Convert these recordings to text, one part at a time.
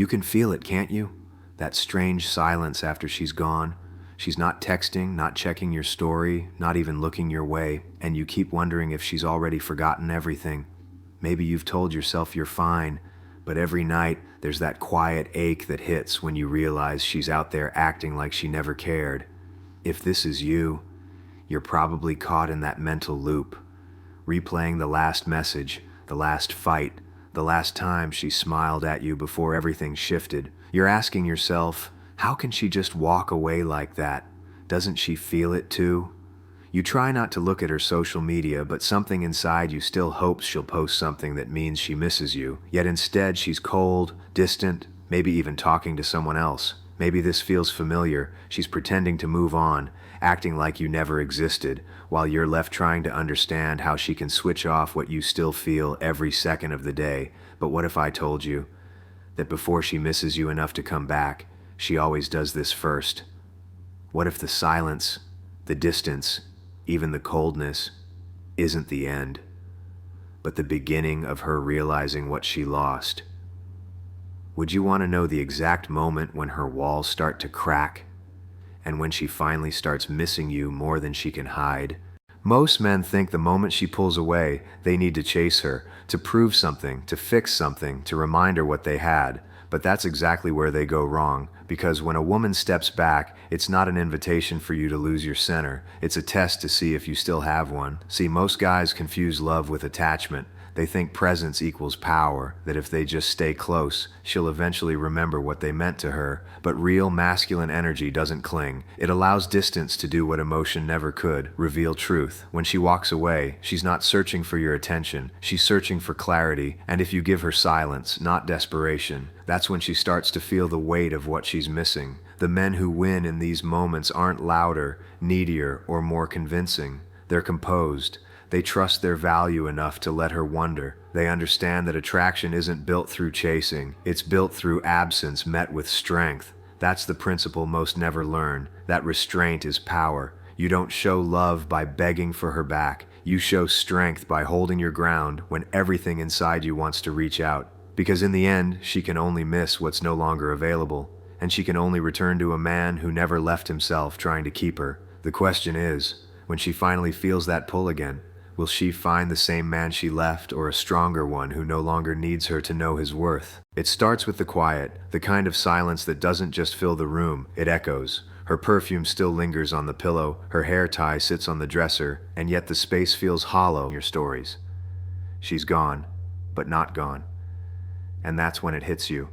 You can feel it, can't you? That strange silence after she's gone. She's not texting, not checking your story, not even looking your way, and you keep wondering if she's already forgotten everything. Maybe you've told yourself you're fine, but every night there's that quiet ache that hits when you realize she's out there acting like she never cared. If this is you, you're probably caught in that mental loop, replaying the last message, the last fight, the last time she smiled at you before everything shifted. You're asking yourself, how can she just walk away like that? Doesn't she feel it too? You try not to look at her social media, but something inside you still hopes she'll post something that means she misses you. Yet instead she's cold, distant, maybe even talking to someone else. Maybe this feels familiar. She's pretending to move on, acting like you never existed, while you're left trying to understand how she can switch off what you still feel every second of the day. But what if I told you that before she misses you enough to come back, she always does this first? What if the silence, the distance, even the coldness isn't the end, but the beginning of her realizing what she lost? Would you want to know the exact moment when her walls start to crack and when she finally starts missing you more than she can hide? Most men think the moment she pulls away, they need to chase her, to prove something, to fix something, to remind her what they had. But that's exactly where they go wrong, because when a woman steps back, it's not an invitation for you to lose your center. It's a test to see if you still have one. See, most guys confuse love with attachment. They think presence equals power, that if they just stay close, she'll eventually remember what they meant to her. But real masculine energy doesn't cling. It allows distance to do what emotion never could, reveal truth. When she walks away, she's not searching for your attention. She's searching for clarity, and if you give her silence, not desperation, that's when she starts to feel the weight of what she's missing. The men who win in these moments aren't louder, needier, or more convincing. They're composed. They trust their value enough to let her wonder. They understand that attraction isn't built through chasing. It's built through absence met with strength. That's the principle most never learn. That restraint is power. You don't show love by begging for her back. You show strength by holding your ground when everything inside you wants to reach out. Because in the end, she can only miss what's no longer available. And she can only return to a man who never left himself trying to keep her. The question is, when she finally feels that pull again, will she find the same man she left, or a stronger one who no longer needs her to know his worth? It starts with the quiet, the kind of silence that doesn't just fill the room, it echoes. Her perfume still lingers on the pillow, her hair tie sits on the dresser, and yet the space feels hollow in your stories. She's gone, but not gone. And that's when it hits you.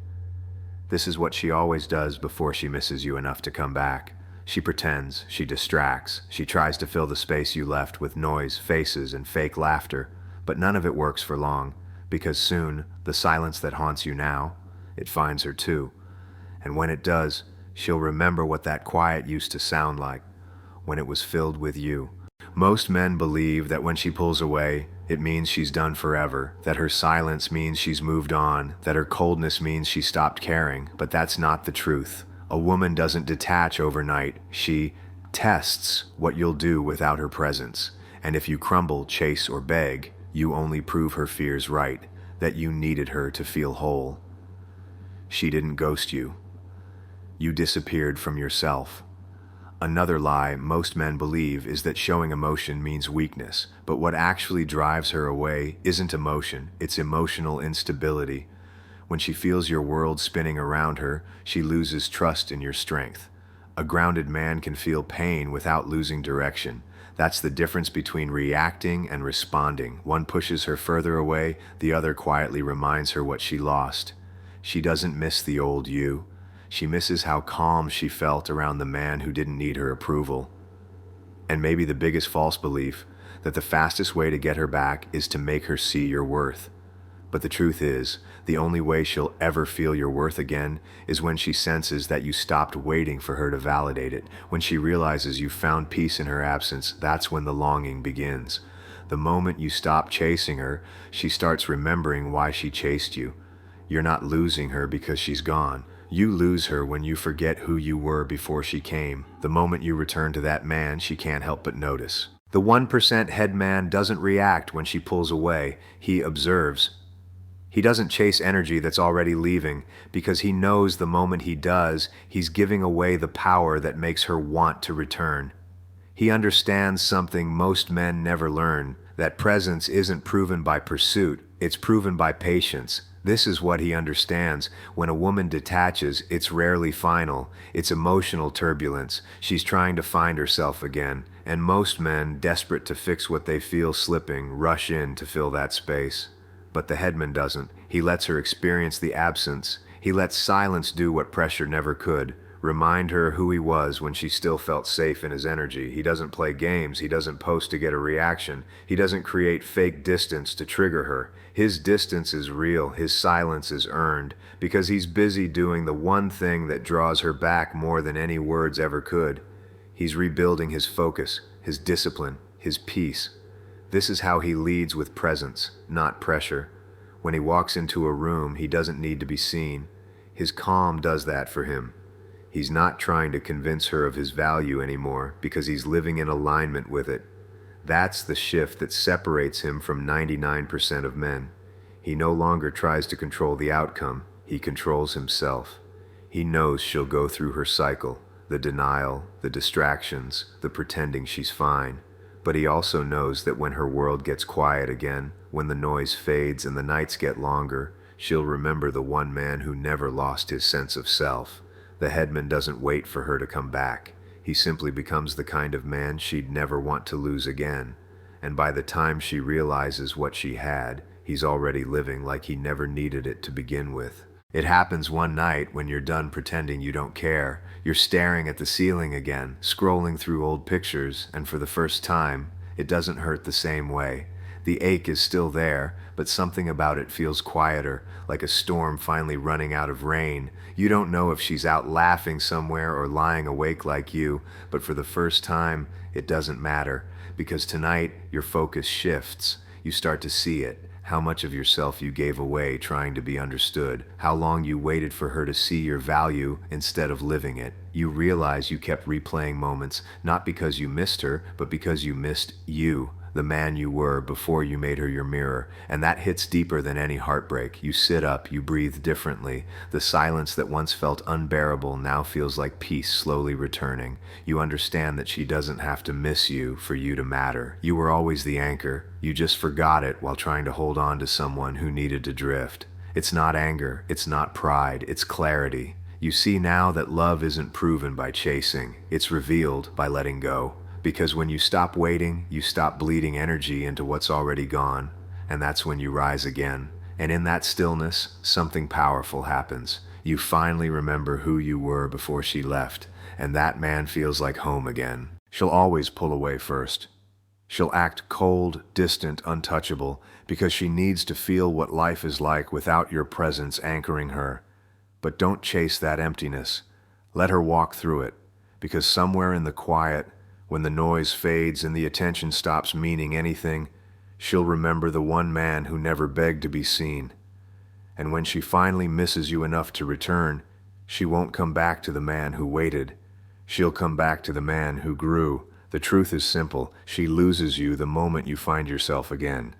This is what she always does before she misses you enough to come back. She pretends, she distracts, she tries to fill the space you left with noise, faces, and fake laughter, but none of it works for long, because soon, the silence that haunts you now, it finds her too. And when it does, she'll remember what that quiet used to sound like, when it was filled with you. Most men believe that when she pulls away, it means she's done forever, that her silence means she's moved on, that her coldness means she stopped caring, but that's not the truth. A woman doesn't detach overnight. She tests what you'll do without her presence. And if you crumble, chase, or beg, you only prove her fears right, that you needed her to feel whole. She didn't ghost you. You disappeared from yourself. Another lie most men believe is that showing emotion means weakness, but what actually drives her away isn't emotion, it's emotional instability. When she feels your world spinning around her, she loses trust in your strength. A grounded man can feel pain without losing direction. That's the difference between reacting and responding. One pushes her further away, the other quietly reminds her what she lost. She doesn't miss the old you. She misses how calm she felt around the man who didn't need her approval. And maybe the biggest false belief, that the fastest way to get her back is to make her see your worth. But the truth is, the only way she'll ever feel your worth again is when she senses that you stopped waiting for her to validate it. When she realizes you found peace in her absence, that's when the longing begins. The moment you stop chasing her, she starts remembering why she chased you. You're not losing her because she's gone. You lose her when you forget who you were before she came. The moment you return to that man, she can't help but notice. The 1% head man doesn't react when she pulls away. He observes. He doesn't chase energy that's already leaving, because he knows the moment he does, he's giving away the power that makes her want to return. He understands something most men never learn, that presence isn't proven by pursuit, it's proven by patience. This is what he understands. When a woman detaches, it's rarely final. It's emotional turbulence. She's trying to find herself again. And most men, desperate to fix what they feel slipping, rush in to fill that space. But the headman doesn't. He lets her experience the absence. He lets silence do what pressure never could. Remind her who he was when she still felt safe in his energy. He doesn't play games. He doesn't post to get a reaction. He doesn't create fake distance to trigger her. His distance is real. His silence is earned, because he's busy doing the one thing that draws her back more than any words ever could. He's rebuilding his focus, his discipline, his peace. This is how he leads, with presence, not pressure. When he walks into a room, he doesn't need to be seen. His calm does that for him. He's not trying to convince her of his value anymore, because he's living in alignment with it. That's the shift that separates him from 99% of men. He no longer tries to control the outcome. He controls himself. He knows she'll go through her cycle, the denial, the distractions, the pretending she's fine. But he also knows that when her world gets quiet again, when the noise fades and the nights get longer, she'll remember the one man who never lost his sense of self. The headman doesn't wait for her to come back. He simply becomes the kind of man she'd never want to lose again. And by the time she realizes what she had, he's already living like he never needed it to begin with. It happens one night when you're done pretending you don't care. You're staring at the ceiling again, scrolling through old pictures, and for the first time, it doesn't hurt the same way. The ache is still there, but something about it feels quieter, like a storm finally running out of rain. You don't know if she's out laughing somewhere or lying awake like you, but for the first time, it doesn't matter, because tonight your focus shifts. You start to see it, how much of yourself you gave away trying to be understood, how long you waited for her to see your value instead of living it. You realize you kept replaying moments, not because you missed her, but because you missed you, the man you were before you made her your mirror. And that hits deeper than any heartbreak. You sit up, you breathe differently. The silence that once felt unbearable now feels like peace slowly returning. You understand that she doesn't have to miss you for you to matter. You were always the anchor. You just forgot it while trying to hold on to someone who needed to drift. It's not anger, it's not pride, it's clarity. You see now that love isn't proven by chasing, it's revealed by letting go. Because when you stop waiting, you stop bleeding energy into what's already gone, and that's when you rise again. And in that stillness, something powerful happens. You finally remember who you were before she left, and that man feels like home again. She'll always pull away first. She'll act cold, distant, untouchable, because she needs to feel what life is like without your presence anchoring her. But don't chase that emptiness. Let her walk through it, because somewhere in the quiet, when the noise fades and the attention stops meaning anything, she'll remember the one man who never begged to be seen. And when she finally misses you enough to return, she won't come back to the man who waited. She'll come back to the man who grew. The truth is simple. She loses you the moment you find yourself again.